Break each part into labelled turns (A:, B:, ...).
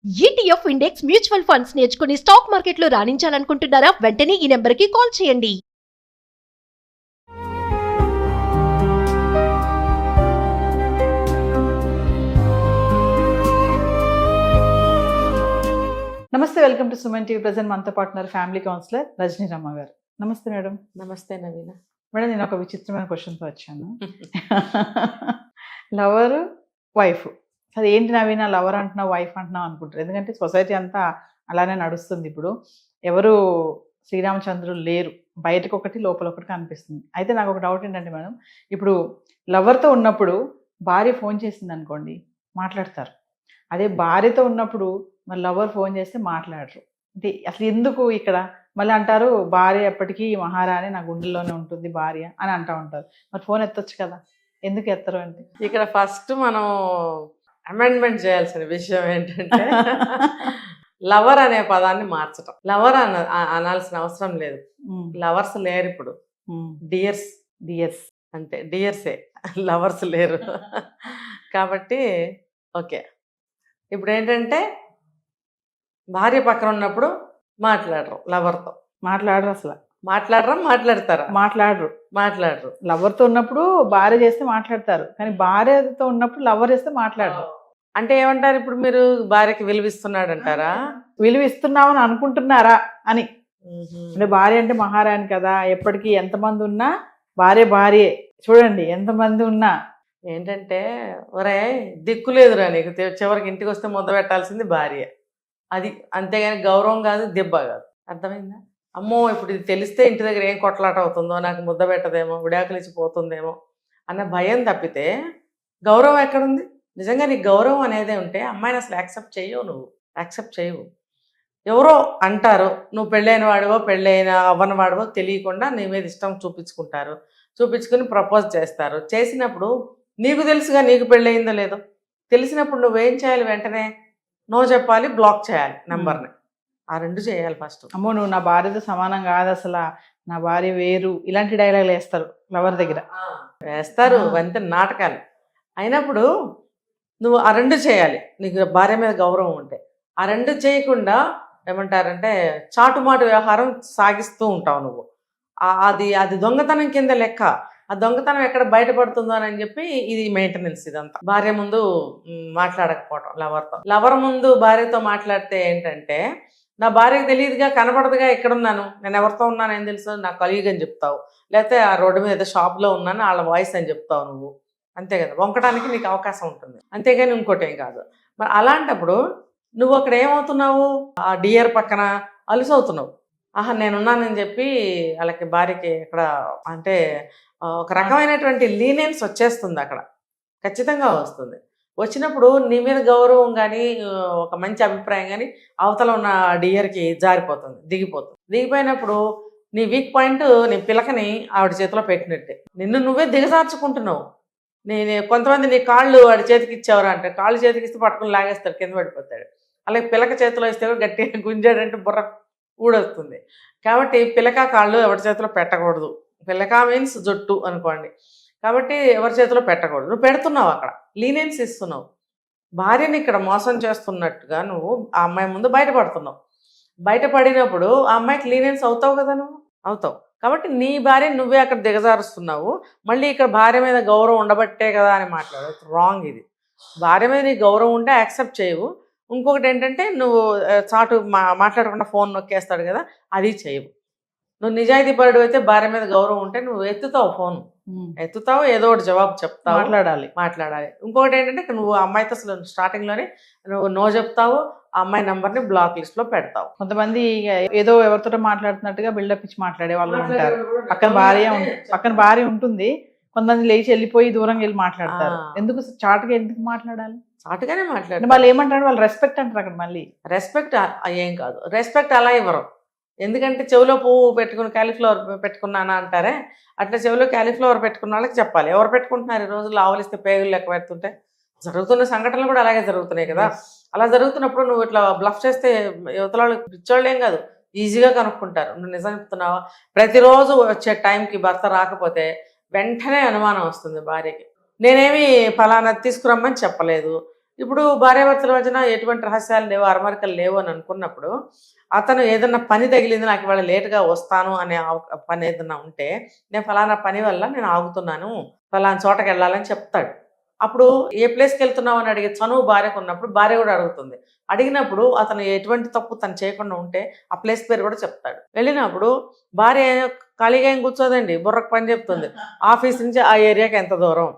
A: ETF index mutual funds నేర్చుకుని stock మార్కెట్లో రాణించాలనుకుంటున్నారా? వెంటనే ఈ నెంబర్కి కాల్ చేయండి.
B: నమస్తే, welcome to Suman TV. Present మనతో పాటున్నారు ఫ్యామిలీ కౌన్సిలర్ రజనీ రమ్మ గారు. నమస్తే మేడం.
C: నమస్తే నవీన.
B: మేడం, నేను ఒక విచిత్రమైన క్వశ్చన్తో వచ్చాను. లవర్ వైఫ్, అది ఏంటి నవీన లవర్ అంటున్నావు వైఫ్ అంటున్నావు అనుకుంటారు. ఎందుకంటే సొసైటీ అంతా అలానే నడుస్తుంది. ఇప్పుడు ఎవరు శ్రీరామచంద్రులు లేరు, బయటకు ఒకటి లోపల ఒకటి కనిపిస్తుంది. అయితే నాకు ఒక డౌట్ ఏంటంటే మేడం, ఇప్పుడు లవర్తో ఉన్నప్పుడు భార్య ఫోన్ చేసింది అనుకోండి, మాట్లాడతారు. అదే భార్యతో ఉన్నప్పుడు మరి లవర్ ఫోన్ చేస్తే మాట్లాడరు. అంటే అసలు ఎందుకు ఇక్కడ మళ్ళీ అంటారు భార్య ఎప్పటికీ మహారాణి, నా గుండెల్లోనే ఉంటుంది భార్య అని అంటూ ఉంటారు. మరి ఫోన్ ఎత్తొచ్చు కదా, ఎందుకు ఎత్తరు అంటే?
C: ఇక్కడ ఫస్ట్ మనం అమెండ్మెంట్ చేయాల్సిన విషయం ఏంటంటే లవర్ అనే పదాన్ని మార్చటం. లవర్ అనాల్సిన అవసరం లేదు. లవర్స్ లేరు ఇప్పుడు, డియర్స్.
B: డియర్స్
C: అంతే, డియర్సే, లవర్స్ లేరు. కాబట్టి ఓకే, ఇప్పుడు ఏంటంటే భార్య పక్కన ఉన్నప్పుడు మాట్లాడరు, లవర్తో
B: మాట్లాడరు. అసలు
C: మాట్లాడతారా? మాట్లాడరు.
B: లవర్తో ఉన్నప్పుడు భార్య చేస్తే మాట్లాడతారు, కానీ భార్యతో ఉన్నప్పుడు లవర్ చేస్తే మాట్లాడరు.
C: అంటే ఏమంటారు, ఇప్పుడు మీరు భార్యకి విలువిస్తున్నాడు అంటారా?
B: విలువ ఇస్తున్నామని అనుకుంటున్నారా అని. అంటే భార్య అంటే మహారాణి కదా, ఎప్పటికీ ఎంతమంది ఉన్నా భార్యే. చూడండి, ఎంతమంది ఉన్నా
C: ఏంటంటే ఒరే దిక్కు లేదురా నీకు, చివరికి ఇంటికి వస్తే ముద్ద పెట్టాల్సింది భార్య. అది అంతేగాని గౌరవం కాదు, దెబ్బ కాదు. అర్థమైందా? అమ్మో ఇప్పుడు ఇది తెలిస్తే ఇంటి దగ్గర ఏం కొట్లాట అవుతుందో, నాకు ముద్ద పెట్టదేమో, విడాకులు ఇచ్చిపోతుందేమో అన్న భయం తప్పితే గౌరవం ఎక్కడుంది? నిజంగా నీకు గౌరవం అనేదే ఉంటే అమ్మాయిని అసలు యాక్సెప్ట్ చేయవు. ఎవరో అంటారు, నువ్వు పెళ్ళైన వాడివో పెళ్ళైన అవ్వని వాడివో తెలియకుండా నీ మీద ఇష్టం చూపించుకుని ప్రపోజ్ చేస్తారు. చేసినప్పుడు నీకు తెలుసుగా నీకు పెళ్ళయిందో లేదో, తెలిసినప్పుడు నువ్వేం చేయాలి? వెంటనే నో చెప్పాలి, బ్లాక్ చేయాలి నెంబర్ని. ఆ రెండు చేయాలి ఫస్ట్.
B: అమ్మో నువ్వు నా భార్యతో సమానం కాదు, అసలు నా భార్య వేరు, ఇలాంటి డైలాగులు వేస్తారు లవర్ దగ్గర.
C: వేస్తారు, అంతే నాటకాలు. అయినప్పుడు నువ్వు ఆ రెండు చేయాలి. నీకు భార్య మీద గౌరవం ఉంటే ఆ రెండు చేయకుండా ఏమంటారంటే చాటుమాటు వ్యవహారం సాగిస్తూ ఉంటావు నువ్వు. అది దొంగతనం కింద లెక్క. ఆ దొంగతనం ఎక్కడ బయటపడుతుందో అని చెప్పి ఇది మెయింటెనెన్స్. ఇదంతా భార్య ముందు మాట్లాడకపోవటం, లవర్ ముందు భార్యతో మాట్లాడితే ఏంటంటే, నా భార్యకు తెలియదుగా, కనపడదుగా ఎక్కడున్నాను, నేను ఎవరితో ఉన్నాను ఏం తెలుసు, నా కలీగ్ అని చెప్తావు, లేకపోతే ఆ రోడ్డు మీద షాప్లో ఉన్నాను వాళ్ళ వాయిస్ అని చెప్తావు నువ్వు. అంతే కదా, వంకడానికి నీకు అవకాశం ఉంటుంది, అంతేగాని ఇంకోటి ఏం కాదు. మరి అలాంటప్పుడు నువ్వు అక్కడ ఏమవుతున్నావు, ఆ డియర్ పక్కన అలుసవుతున్నావు. ఆహా నేనున్నానని చెప్పి వాళ్ళకి భార్యకి ఇక్కడ అంటే ఒక రకమైనటువంటి లీనియన్స్ వచ్చేస్తుంది అక్కడ, ఖచ్చితంగా వస్తుంది. వచ్చినప్పుడు నీ మీద గౌరవం కానీ ఒక మంచి అభిప్రాయం కానీ అవతల ఉన్న డియర్కి దిగిపోయినప్పుడు నీ వీక్ పాయింట్ నీ పిలకని ఆవిడ చేతిలో పెట్టినట్టే. నిన్ను నువ్వే దిగజార్చుకుంటున్నావు. కొంతమంది నీ కాళ్ళు వాడి చేతికి ఇచ్చేవారు అంటే, కాళ్ళు చేతికి ఇస్తే పట్టుకుని లాగేస్తాడు, కింద పడిపోతాడు. అలాగే పిలక చేతిలో ఇస్తే కూడా గట్టిగా గుంజాడంటే బుర్ర ఊడొస్తుంది. కాబట్టి పిలక కాళ్ళు ఎవరి చేతిలో పెట్టకూడదు. పిలక మీన్స్ జుట్టు అనుకోండి. కాబట్టి ఎవరి చేతిలో పెట్టకూడదు. నువ్వు పెడుతున్నావు, అక్కడ లీనియన్స్ ఇస్తున్నావు. భార్యని ఇక్కడ మోసం చేస్తున్నట్టుగా నువ్వు ఆ అమ్మాయి ముందు బయటపడినప్పుడు ఆ అమ్మాయికి లీనియన్స్ అవుతావు కదా, నువ్వు అవుతావు. కాబట్టి నీ భార్యని నువ్వే అక్కడ దిగజారుస్తున్నావు. మళ్ళీ ఇక్కడ భార్య మీద గౌరవం ఉండబట్టే కదా అని మాట్లాడదు, రాంగ్. ఇది భార్య మీద నీకు గౌరవం ఉంటే యాక్సెప్ట్ చేయవు. ఇంకొకటి ఏంటంటే నువ్వు చాటు మాట్లాడకుండా ఫోన్ నొక్కేస్తాడు కదా, అది చేయవు. నువ్వు నిజాయితీ పరుడు అయితే భార్య మీద గౌరవం ఉంటే నువ్వు ఎత్తుతావు, ఫోన్ ఎత్తుతావు, ఏదో ఒకటి జవాబు చెప్తావు, మాట్లాడాలి. ఇంకొకటి ఏంటంటే నువ్వు అమ్మాయితో అసలు స్టార్టింగ్లోనే నువ్వు నో చెప్తావు, ఆ అమ్మాయి నెంబర్ని బ్లాక్ లిస్ట్లో పెడతావు.
B: కొంతమంది ఏదో ఎవరితో మాట్లాడుతున్నట్టుగా బిల్డప్ ఇచ్చి మాట్లాడే వాళ్ళు ఉంటారు. పక్కన భార్య ఉంటుంది, కొంతమంది లేచి వెళ్ళిపోయి దూరంగా వెళ్ళి మాట్లాడతారు. ఎందుకు ఎందుకు మాట్లాడాలి?
C: చాటుగానే మాట్లాడాలి.
B: వాళ్ళు ఏమంటారు, వాళ్ళు రెస్పెక్ట్ అంటారు. అక్కడ మళ్ళీ రెస్పెక్ట్
C: ఏం కాదు, రెస్పెక్ట్ అలా ఇవ్వరు. ఎందుకంటే చెవిలో పువ్వు పెట్టుకుని క్యాలీఫ్లవర్ పెట్టుకున్నానా అంటారే, అట్లా చెవిలో క్యాలీఫ్లవర్ పెట్టుకున్న వాళ్ళకి చెప్పాలి. ఎవరు పెట్టుకుంటున్నారు ఈ రోజుల్లో? ఆవలిస్తే పేగులు లెక్క పెడుతుంటే జరుగుతున్న సంఘటనలు కూడా అలాగే జరుగుతున్నాయి కదా. అలా జరుగుతున్నప్పుడు నువ్వు ఇట్లా బ్లఫ్ చేస్తే యువతల వాళ్ళు పిచ్చోళ్ళు ఏం కాదు, ఈజీగా కనుక్కుంటారు. నువ్వు నిజం చెప్తున్నావా? ప్రతిరోజు వచ్చే టైంకి భర్త రాకపోతే వెంటనే అనుమానం వస్తుంది భార్యకి. నేనేమి ఫలానా తీసుకురమ్మని చెప్పలేదు, ఇప్పుడు భార్యాభర్తల మధ్యన ఎటువంటి రహస్యాలు లేవు, అరమరికలు లేవు అని అనుకున్నప్పుడు అతను ఏదన్నా పని తగిలింది, నాకు ఇవాళ లేటుగా వస్తాను అనే పని ఏదన్నా ఉంటే, నేను ఫలానా పని వల్ల నేను ఆగుతున్నాను, ఫలానా చోటకి వెళ్ళాలని చెప్తాడు. అప్పుడు ఏ ప్లేస్కి వెళ్తున్నావు అని అడిగే చనువు భార్యకు ఉన్నప్పుడు భార్య కూడా అడుగుతుంది. అడిగినప్పుడు అతను ఎటువంటి తప్పు తను చేయకుండా ఉంటే ఆ ప్లేస్ పేరు కూడా చెప్తాడు. వెళ్ళినప్పుడు భార్య ఖాళీగా ఏం కూర్చోదండి, బుర్రకు పని చెప్తుంది. ఆఫీస్ నుంచి ఆ ఏరియాకి ఎంత దూరం,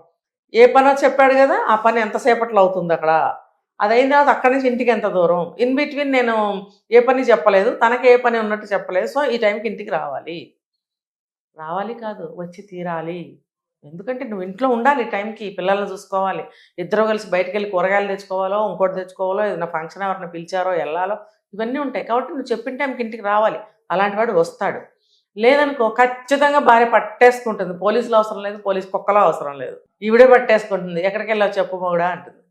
C: ఏ పనో చెప్పాడు కదా, ఆ పని ఎంతసేపట్లో అవుతుంది అక్కడ, అది అయిన తర్వాత అక్కడి నుంచి ఇంటికి ఎంత దూరం, ఇన్ బిట్వీన్ నేను ఏ పని చెప్పలేదు, తనకి ఏ పని ఉన్నట్టు చెప్పలేదు, సో ఈ టైంకి ఇంటికి రావాలి. రావాలి కాదు, వచ్చి తీరాలి. ఎందుకంటే నువ్వు ఇంట్లో ఉండాలి టైంకి, పిల్లల్ని చూసుకోవాలి, ఇద్దరు కలిసి బయటకు వెళ్ళి కూరగాయలు తెచ్చుకోవాలో, ఇంకోటి తెచ్చుకోవాలో, ఏదైనా ఫంక్షన్ ఎవరిని పిలిచారో వెళ్ళాలో, ఇవన్నీ ఉంటాయి. కాబట్టి నువ్వు చెప్పిన టైంకి ఇంటికి రావాలి. అలాంటి వాడు వస్తాడు. లేదనుకో ఖచ్చితంగా భార్య పట్టేసుకుంటుంది. పోలీసులు అవసరం లేదు, పోలీస్ కుక్కలో అవసరం లేదు, ఈవిడే పట్టేసుకుంటుంది. ఎక్కడికి వెళ్ళావు చెప్పు కూడా అంటుంది.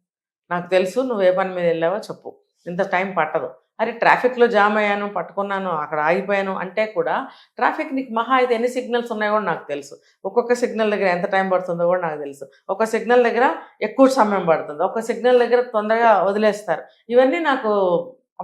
C: నాకు తెలుసు నువ్వు ఏ పని మీద వెళ్ళావో చెప్పు, ఇంత టైం పట్టదు. అరే ట్రాఫిక్లో జామ్ అయ్యాను, పట్టుకున్నాను, అక్కడ ఆగిపోయాను అంటే కూడా ట్రాఫిక్ నీకు మహా అయితే ఎన్ని సిగ్నల్స్ ఉన్నాయో కూడా నాకు తెలుసు. ఒక్కొక్క సిగ్నల్ దగ్గర ఎంత టైం పడుతుందో కూడా నాకు తెలుసు. ఒక సిగ్నల్ దగ్గర ఎక్కువ సమయం పడుతుంది, ఒక సిగ్నల్ దగ్గర తొందరగా వదిలేస్తారు. ఇవన్నీ నాకు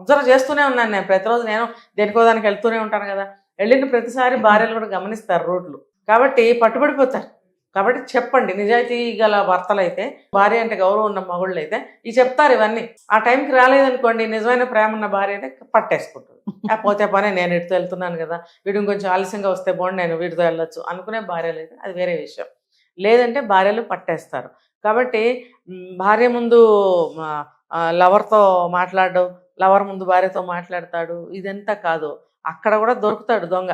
C: అబ్జర్వ్ చేస్తూనే ఉన్నాను నేను. ప్రతిరోజు నేను దేనికో దానికి వెళ్తూనే ఉంటాను కదా. వెళ్ళిన ప్రతిసారి భార్యలు కూడా గమనిస్తారు రోడ్లు, కాబట్టి పట్టుబడిపోతారు. కాబట్టి చెప్పండి, నిజాయితీ గల భర్తలు అయితే, భార్య అంటే గౌరవం ఉన్న మగుళ్ళు అయితే ఇవి చెప్తారు. ఇవన్నీ ఆ టైంకి రాలేదనుకోండి, నిజమైన ప్రేమ ఉన్న భార్య అయితే పట్టేసుకుంటుంది. పోతే పని, నేను వీటితో వెళ్తున్నాను కదా, వీడిని కొంచెం ఆలస్యంగా వస్తే బాగుండి, నేను వీటితో వెళ్ళొచ్చు అనుకునే భార్యలు అయితే అది వేరే విషయం. లేదంటే భార్యలు పట్టేస్తారు. కాబట్టి భార్య ముందు లవర్తో మాట్లాడడం, లవర్ ముందు భార్యతో మాట్లాడతాడు, ఇదంతా కాదు. అక్కడ కూడా దొరుకుతాడు దొంగ.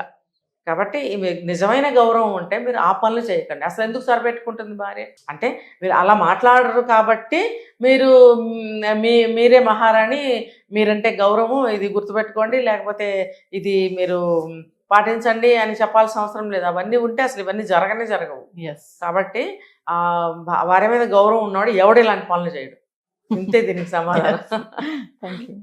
C: కాబట్టి మీకు నిజమైన గౌరవం ఉంటే మీరు ఆ పనులు చేయకండి. అసలు ఎందుకు సరిపెట్టుకుంటుంది భార్య అంటే, మీరు అలా మాట్లాడరు కాబట్టి మీరు మీరే మహారాణి, మీరంటే గౌరవం, ఇది గుర్తుపెట్టుకోండి, లేకపోతే ఇది మీరు పాటించండి అని చెప్పాల్సిన అవసరం లేదు. అవన్నీ ఉంటే అసలు ఇవన్నీ జరగవు. కాబట్టి భార్య మీద గౌరవం ఉన్నాడు ఎవడు ఇలాంటి పనులు చేయడు. ఇంతే దీనికి సమాధానం.
B: Thank you.